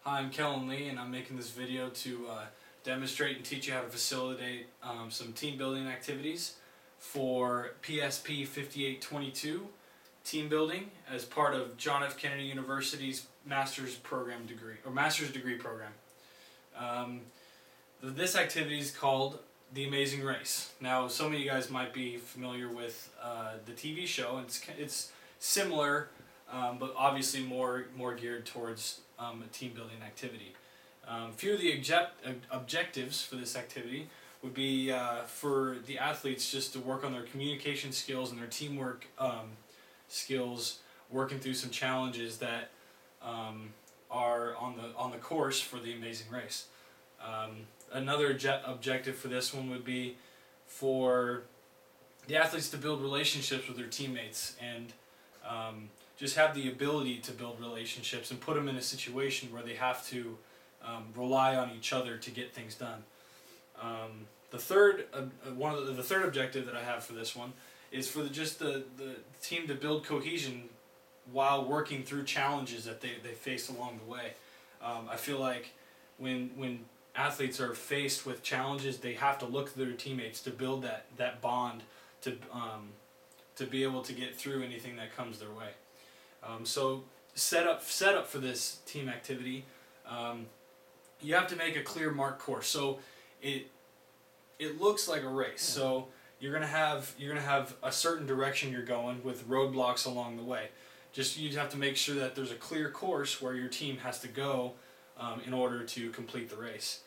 Hi, I'm Kellen and I'm making this video to demonstrate and teach you how to facilitate some team building activities for PSP 5822 team building as part of John F. Kennedy University's master's degree program. This activity is called The Amazing Race. Now, some of you guys might be familiar with the TV show, and it's similar, but obviously more geared towards a team building activity. A few of the objectives for this activity would be for the athletes just to work on their communication skills and their teamwork skills, working through some challenges that are on the course for the Amazing Race. Another objective for this one would be for the athletes to build relationships with their teammates and just have the ability to build relationships and put them in a situation where they have to rely on each other to get things done. The third objective that I have for this one is for the team to build cohesion while working through challenges that they face along the way. I feel like when athletes are faced with challenges, they have to look to their teammates to build that bond to be able to get through anything that comes their way. So set up for this team activity, you have to make a clear marked course. So it looks like a race. So you're gonna have a certain direction you're going with roadblocks along the way. You have to make sure that there's a clear course where your team has to go in order to complete the race.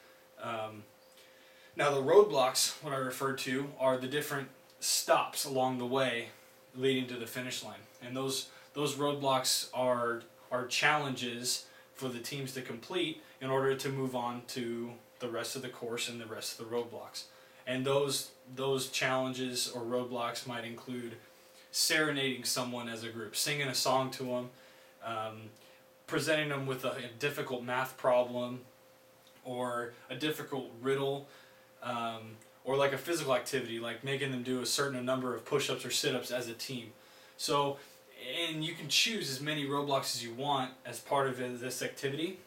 Now the roadblocks, what I refer to, are the different stops along the way leading to the finish line, and those roadblocks are challenges for the teams to complete in order to move on to the rest of the course and the rest of the roadblocks. And those challenges or roadblocks might include serenading someone as a group, singing a song to them, presenting them with a difficult math problem or a difficult riddle, or like a physical activity, like making them do a certain number of push-ups or sit-ups as a team. So, and you can choose as many roadblocks as you want as part of this activity,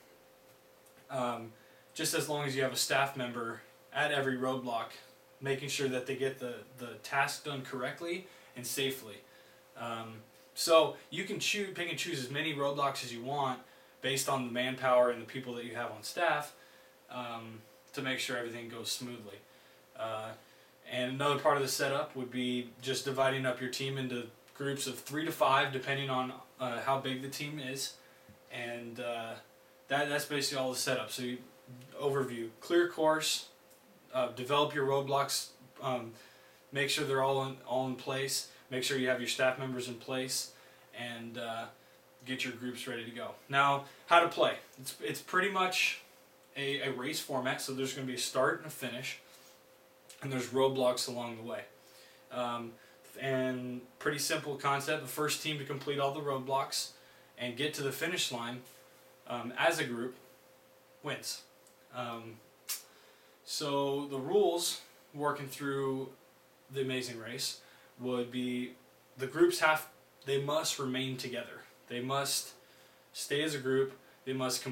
just as long as you have a staff member at every roadblock making sure that they get the task done correctly and safely. So you can pick and choose as many roadblocks as you want based on the manpower and the people that you have on staff, to make sure everything goes smoothly. And another part of the setup would be just dividing up your team into groups of 3 to 5, depending on how big the team is, and that's basically all the setup. So overview, clear course, develop your roadblocks, make sure they're all in place, make sure you have your staff members in place, and get your groups ready to go. Now, how to play. It's pretty much a race format, so there's going to be a start and a finish, and there's roadblocks along the way. And pretty simple concept. The first team to complete all the roadblocks and get to the finish line as a group wins. So the rules working through the Amazing Race would be the groups they must remain together. They must stay as a group. They must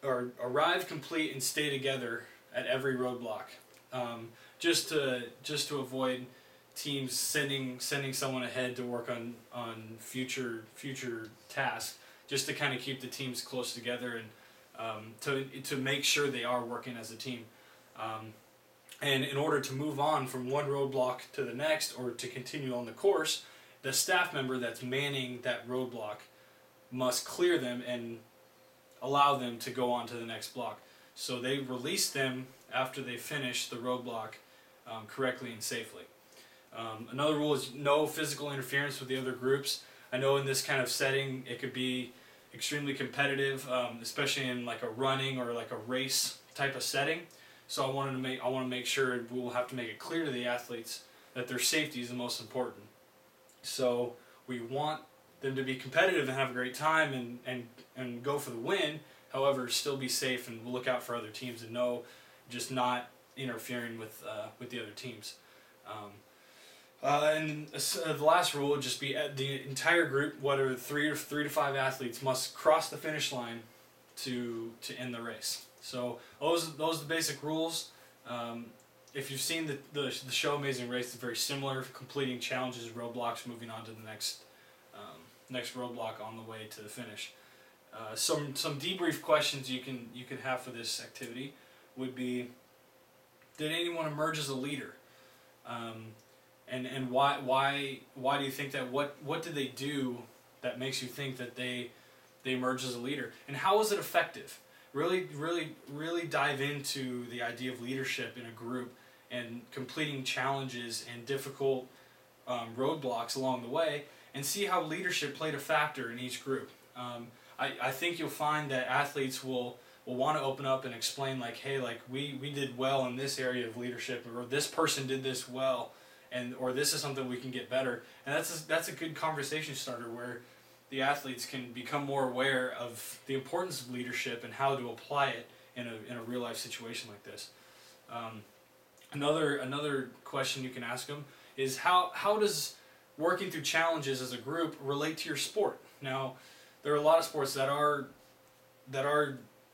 arrive, complete, and stay together at every roadblock. Just to avoid teams sending someone ahead to work on future tasks, just to kind of keep the teams close together and to make sure they are working as a team. And in order to move on from one roadblock to the next or to continue on the course, the staff member that's manning that roadblock must clear them and allow them to go on to the next block. So they release them after they finish the roadblock correctly and safely. Another rule is no physical interference with the other groups. I know in this kind of setting it could be extremely competitive, especially in like a running or like a race type of setting. So I want to make sure we'll have to make it clear to the athletes that their safety is the most important. So we want them to be competitive and have a great time and go for the win. However, still be safe and look out for other teams and just not interfering with the other teams. And the last rule would just be the entire group, whether 3 to 5 athletes, must cross the finish line to end the race. So those are the basic rules. If you've seen the show Amazing Race, it's very similar, completing challenges, roadblocks, moving on to the next roadblock on the way to the finish. Some debrief questions you can have for this activity would be: did anyone emerge as a leader? And why do you think that? What did they do that makes you think that they emerged as a leader? And how was it effective? Really dive into the idea of leadership in a group and completing challenges and difficult roadblocks along the way, and see how leadership played a factor in each group. I think you'll find that athletes will want to open up and explain, like, hey, like we did well in this area of leadership, or this person did this well, or this is something we can get better. And that's a good conversation starter where the athletes can become more aware of the importance of leadership and how to apply it in a real life situation like this. Another question you can ask them is how does working through challenges as a group relate to your sport? Now, there are a lot of sports that are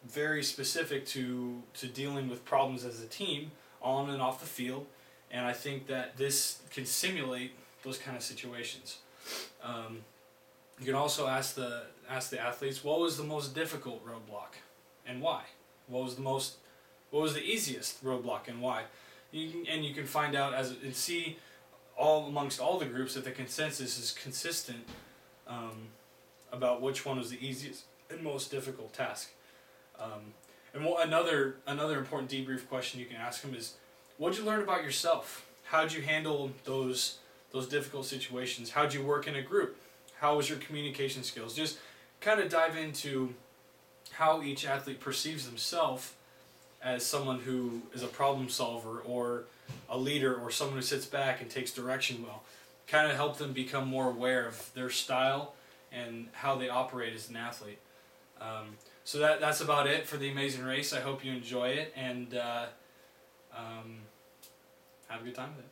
very specific to dealing with problems as a team on and off the field, and I think that this can simulate those kind of situations. You can also ask the athletes, what was the most difficult roadblock and why? What was the easiest roadblock and why? You can find out and see all amongst all the groups that the consensus is consistent about which one was the easiest and most difficult task. Another important debrief question you can ask them is, what did you learn about yourself? How did you handle those difficult situations? How did you work in a group? How was your communication skills? Just kind of dive into how each athlete perceives themselves as someone who is a problem solver or a leader or someone who sits back and takes direction well. Kind of help them become more aware of their style and how they operate as an athlete. So that's about it for the Amazing Race. I hope you enjoy it and have a good time with it.